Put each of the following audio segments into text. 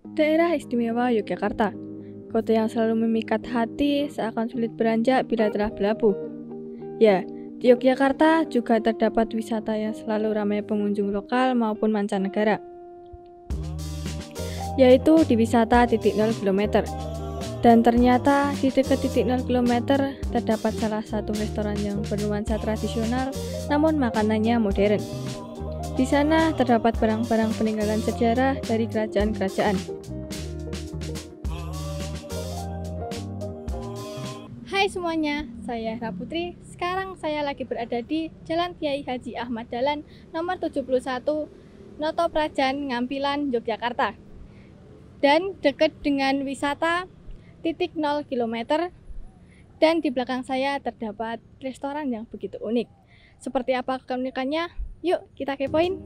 Daerah Istimewa Yogyakarta, kota yang selalu memikat hati seakan sulit beranjak bila telah berlabuh. Ya, di Yogyakarta juga terdapat wisata yang selalu ramai pengunjung lokal maupun mancanegara, yaitu di wisata titik 0 km. Dan ternyata di dekat titik 0 km terdapat salah satu restoran yang bernuansa tradisional namun makanannya modern. Di sana terdapat barang-barang peninggalan sejarah dari kerajaan-kerajaan. Hai semuanya, saya Hera Putri. Sekarang saya lagi berada di Jalan Kiai Haji Ahmad Dahlan nomor 71, Noto Prajan, Ngampilan, Yogyakarta. Dan dekat dengan wisata titik 0 km, dan di belakang saya terdapat restoran yang begitu unik. Seperti apa keunikannya? Yuk kita kepoin.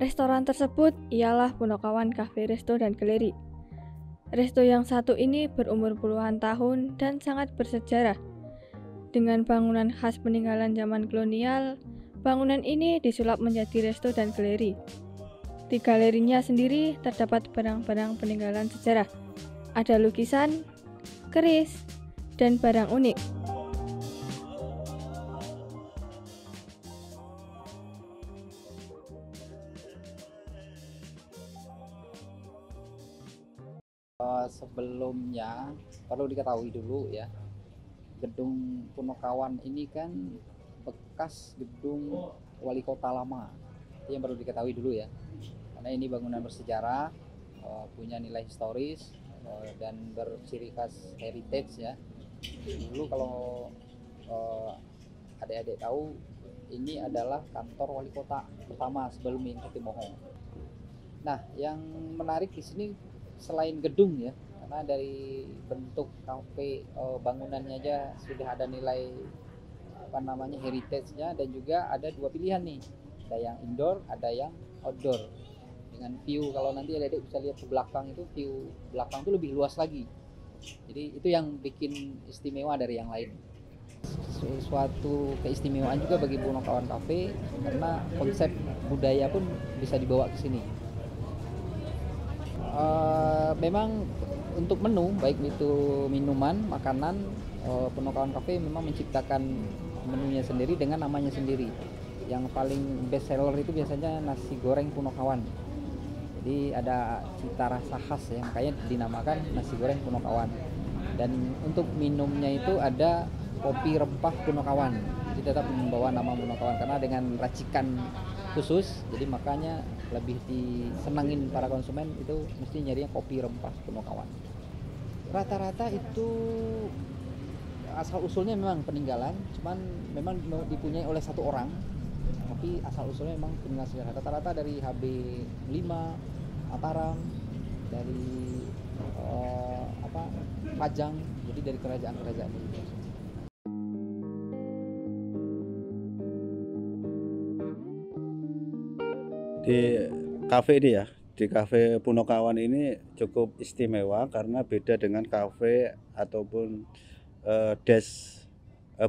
Restoran tersebut ialah Punokawan Cafe Resto dan Galeri. Resto yang satu ini berumur puluhan tahun dan sangat bersejarah. Dengan bangunan khas peninggalan zaman kolonial, bangunan ini disulap menjadi resto dan galeri. Di galerinya sendiri terdapat barang-barang peninggalan sejarah. Ada lukisan, keris, dan barang unik. Sebelumnya perlu diketahui dulu ya, gedung Punokawan ini kan bekas gedung wali kota lama. Itu yang perlu diketahui dulu ya, karena ini bangunan bersejarah, punya nilai historis, dan berciri khas heritage ya. Dulu kalau adik-adik tahu, ini adalah kantor wali kota pertama sebelum Intetimoho. Nah, yang menarik di sini selain gedung ya, karena dari bentuk kafe, bangunannya aja sudah ada nilai apa namanya heritage-nya, dan juga ada dua pilihan nih, ada yang indoor, ada yang outdoor. Dengan view, kalau nanti adik-adik bisa lihat ke belakang, itu view belakang itu lebih luas lagi. Jadi itu yang bikin istimewa dari yang lain. Suatu keistimewaan juga bagi Punokawan Cafe, karena konsep budaya pun bisa dibawa ke sini. Memang untuk menu, baik itu minuman, makanan, Punokawan Cafe memang menciptakan menunya sendiri dengan namanya sendiri. Yang paling best seller itu biasanya nasi goreng Punokawan. Jadi ada cita rasa khas ya, makanya dinamakan nasi goreng Punokawan. Dan untuk minumnya itu ada kopi rempah Punokawan. Jadi tetap membawa nama Punokawan karena dengan racikan khusus, jadi makanya lebih disenangin para konsumen itu mesti nyarinya kopi rempah Punokawan. Rata-rata itu asal usulnya memang peninggalan, cuman memang dipunyai oleh satu orang, tapi asal usulnya memang peninggalan sejarah. Rata-rata dari HB5, Mataram, dari Pajang, jadi dari kerajaan-kerajaan itu. Di kafe ini ya, di kafe Punokawan ini cukup istimewa karena beda dengan kafe ataupun desk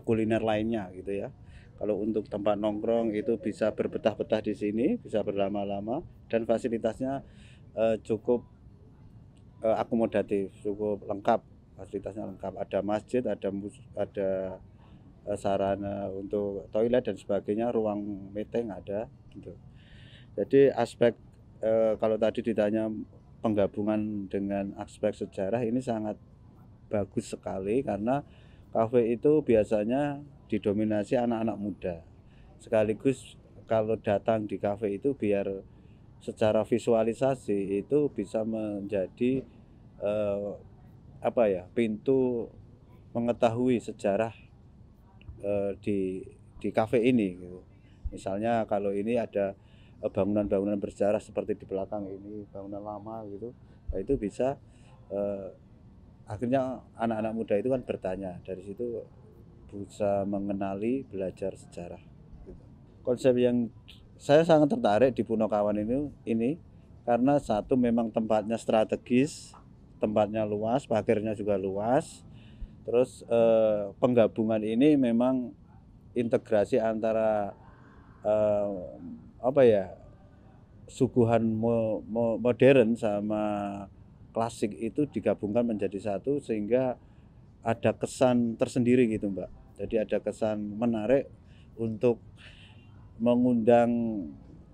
kuliner lainnya gitu ya. Kalau untuk tempat nongkrong itu bisa berbetah-betah di sini, bisa berlama-lama, dan fasilitasnya cukup akomodatif, cukup lengkap. Fasilitasnya lengkap, ada masjid, ada sarana untuk toilet dan sebagainya, ruang meeting ada gitu. Jadi aspek kalau tadi ditanya penggabungan dengan aspek sejarah ini sangat bagus sekali, karena kafe itu biasanya didominasi anak-anak muda. Sekaligus kalau datang di kafe itu biar secara visualisasi itu bisa menjadi pintu mengetahui sejarah di kafe ini gitu. Misalnya kalau ini ada bangunan-bangunan bersejarah seperti di belakang ini, bangunan lama gitu. Nah, itu bisa akhirnya anak-anak muda itu kan bertanya, dari situ bisa mengenali, belajar sejarah gitu. Konsep yang saya sangat tertarik di Punokawan ini karena satu memang tempatnya strategis, tempatnya luas, parkirnya juga luas. Terus penggabungan ini memang integrasi antara suguhan modern sama klasik itu digabungkan menjadi satu sehingga ada kesan tersendiri gitu Mbak. Jadi ada kesan menarik untuk mengundang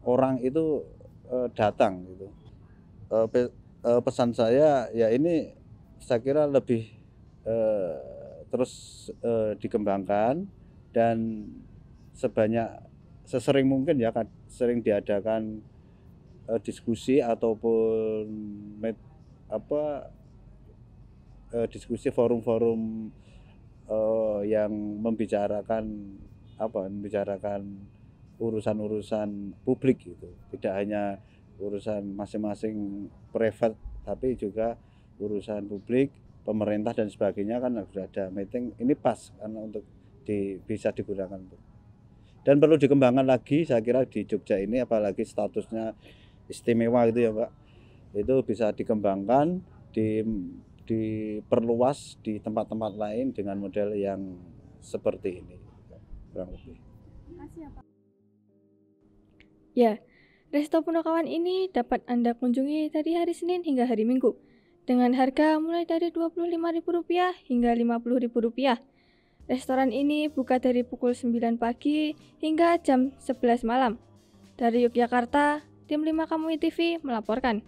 orang itu datang gitu. Pesan saya ya ini saya kira lebih terus dikembangkan dan sesering mungkin ya sering diadakan diskusi ataupun diskusi forum-forum yang membicarakan urusan-urusan publik gitu. Tidak hanya urusan masing-masing private tapi juga urusan publik, pemerintah dan sebagainya kan harus ada meeting. Ini pas karena untuk bisa digunakan. Dan perlu dikembangkan lagi saya kira di Jogja ini, apalagi statusnya istimewa gitu ya Pak. Itu bisa dikembangkan, diperluas di tempat-tempat lain dengan model yang seperti ini. Kurang lebih. Ya, Resto Punokawan ini dapat Anda kunjungi dari hari Senin hingga hari Minggu dengan harga mulai dari Rp25.000 hingga Rp50.000. Restoran ini buka dari pukul 9 pagi hingga jam 11 malam. Dari Yogyakarta, tim 5 Kamui TV melaporkan.